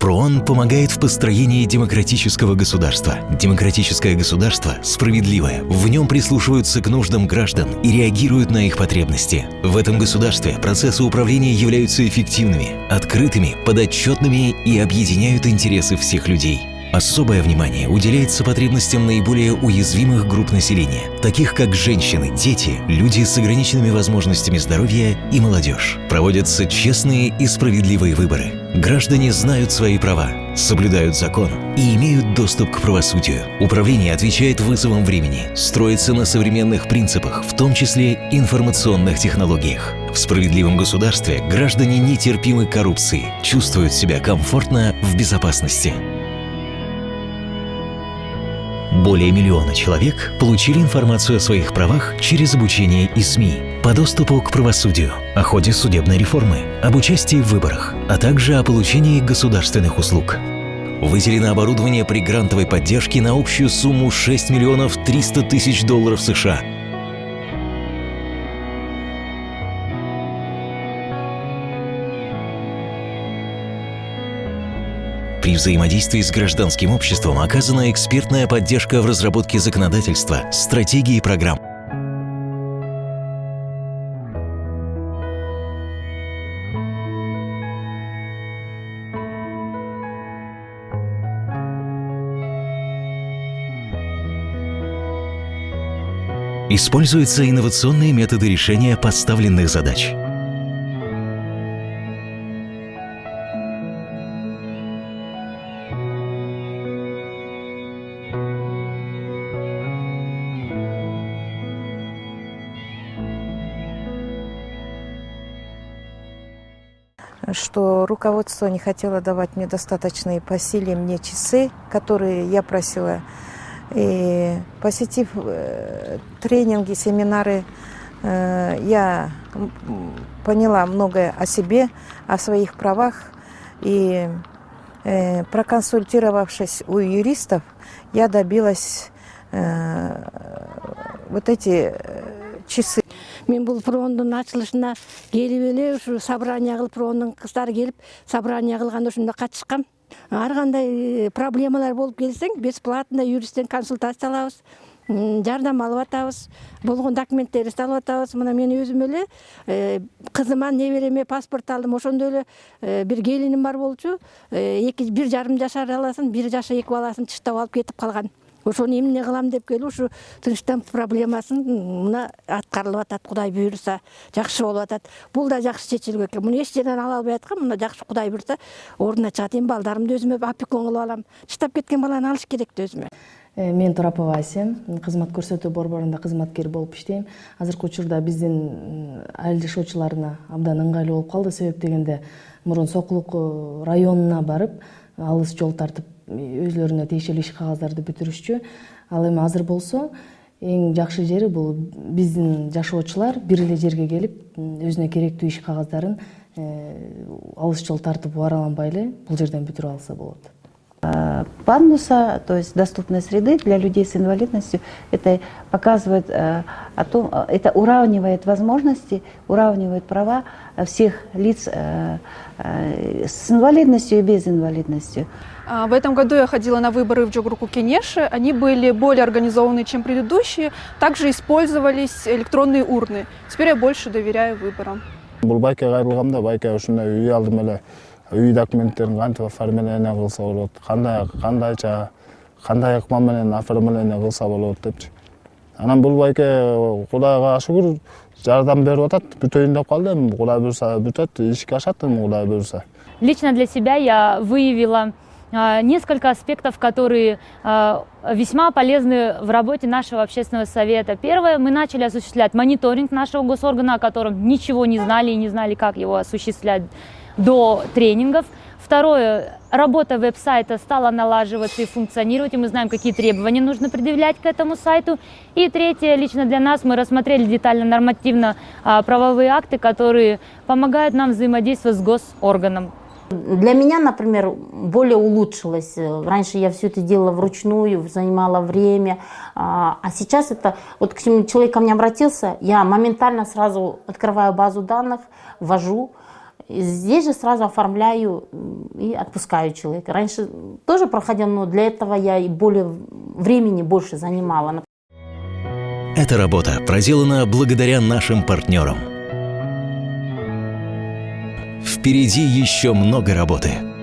ПРООН помогает в построении демократического государства. Демократическое государство справедливое. В нем прислушиваются к нуждам граждан и реагируют на их потребности. В этом государстве процессы управления являются эффективными, открытыми, подотчетными и объединяют интересы всех людей. Особое внимание уделяется потребностям наиболее уязвимых групп населения, таких как женщины, дети, люди с ограниченными возможностями здоровья и молодежь. Проводятся честные и справедливые выборы. Граждане знают свои права, соблюдают закон и имеют доступ к правосудию. Управление отвечает вызовам времени, строится на современных принципах, в том числе информационных технологиях. В справедливом государстве граждане нетерпимы к коррупции, чувствуют себя комфортно в безопасности. Более миллиона человек получили информацию о своих правах через обучение и СМИ, по доступу к правосудию, о ходе судебной реформы, об участии в выборах, а также о получении государственных услуг. Выделено оборудование при грантовой поддержке на общую сумму $6 300 000 США. При взаимодействии с гражданским обществом оказана экспертная поддержка в разработке законодательства, стратегии и программ. Используются инновационные методы решения поставленных задач. Что руководство не хотело давать мне достаточные по силе мне часы, которые я просила. И посетив тренинги, семинары, я поняла многое о себе, о своих правах. И проконсультировавшись у юристов, я добилась вот эти часы. Мен бұл ПРООНдың ашылышына келіп еле ушу собрание кылып, ПРООНдың кыздары келіп собрание кылганда ушунда катышкам. Ар кандай проблемалар болуп келсең, бесплатно юристтен консультация алабыз, жардам алып атабыз, болгон документтерди алып атабыз. Мына мен өзүм эле кызыма небереме паспорт алдым, ошондо эле бир келиним бар болчу, 1,5 жашар аласын, 1 жаша 2 баласын тыштап алып кетип калган. Ошону эмне кылам деп келип, ушу тынчтан проблемасын мына аткарылып атат, Кудай буйруса, жакшы болуп атат. Бул да жакшы чечилген экен. Муну эч жерден ала албай аткам, мына жакшы Кудай буйруса, ордуна чыгат. Эми балдарымды өзүмө опекун кылып алам. Чыштап кеткен баланы алыш керек да өзүмө. Мен Турапова Асем, кызмат көрсөтүү борборунда кызматкер болуп иштейм. Азыркы учурда биздин айыл жашоочуларына абдан ыңгайлуу болуп калды. Себеп дегенде мурун Сокулук районуна барып, алыс жол тартып өзлөрүнө тиешелүү иш кагаздарды бүтүрүшчү. Ал эми азыр болсо эң жакшы жери бул биздин жашоочулар бир эле жерге келип өзүнө керектүү иш кагаздарын алыс жол тартып бараланбай эле бул жерден бүтүрүп алса болот. Пандуса, то есть доступной среды для людей с инвалидностью, это показывает о том, это уравнивает возможности, уравнивает права всех лиц с инвалидностью и без инвалидности. В этом году я ходила на выборы в Джогруку-Кенеше. Они были более организованы, чем предыдущие. Также использовались электронные урны. Теперь я больше доверяю выборам. Бұл байка қайрылғамда, байка ушундай үй алдым эле, үй документтерин кантип оформление кылса болот, кандай ыкма менен оформление кылса болот депчи. Анан бул байка Кудайга шүгүр жардам берип атат, бүтөйүн деп калды, эми Кудай буйруса бүтөт, ишке ашат, эми Кудай буйруса. Лично для себя я выявила несколько аспектов, которые весьма полезны в работе нашего общественного совета. Первое, мы начали осуществлять мониторинг нашего госоргана, о котором ничего не знали и не знали, как его осуществлять до тренингов. Второе, работа веб-сайта стала налаживаться и функционировать, и мы знаем, какие требования нужно предъявлять к этому сайту. И третье, лично для нас, мы рассмотрели детально нормативно-правовые акты, которые помогают нам взаимодействовать с госорганом. Для меня, например, более улучшилось. Раньше я все это делала вручную, занимала время. А сейчас это, вот человек ко мне обратился, я моментально сразу открываю базу данных, ввожу. И здесь же сразу оформляю и отпускаю человека. Раньше тоже проходила, но для этого я и более времени больше занимала. Эта работа проделана благодаря нашим партнерам. Впереди еще много работы.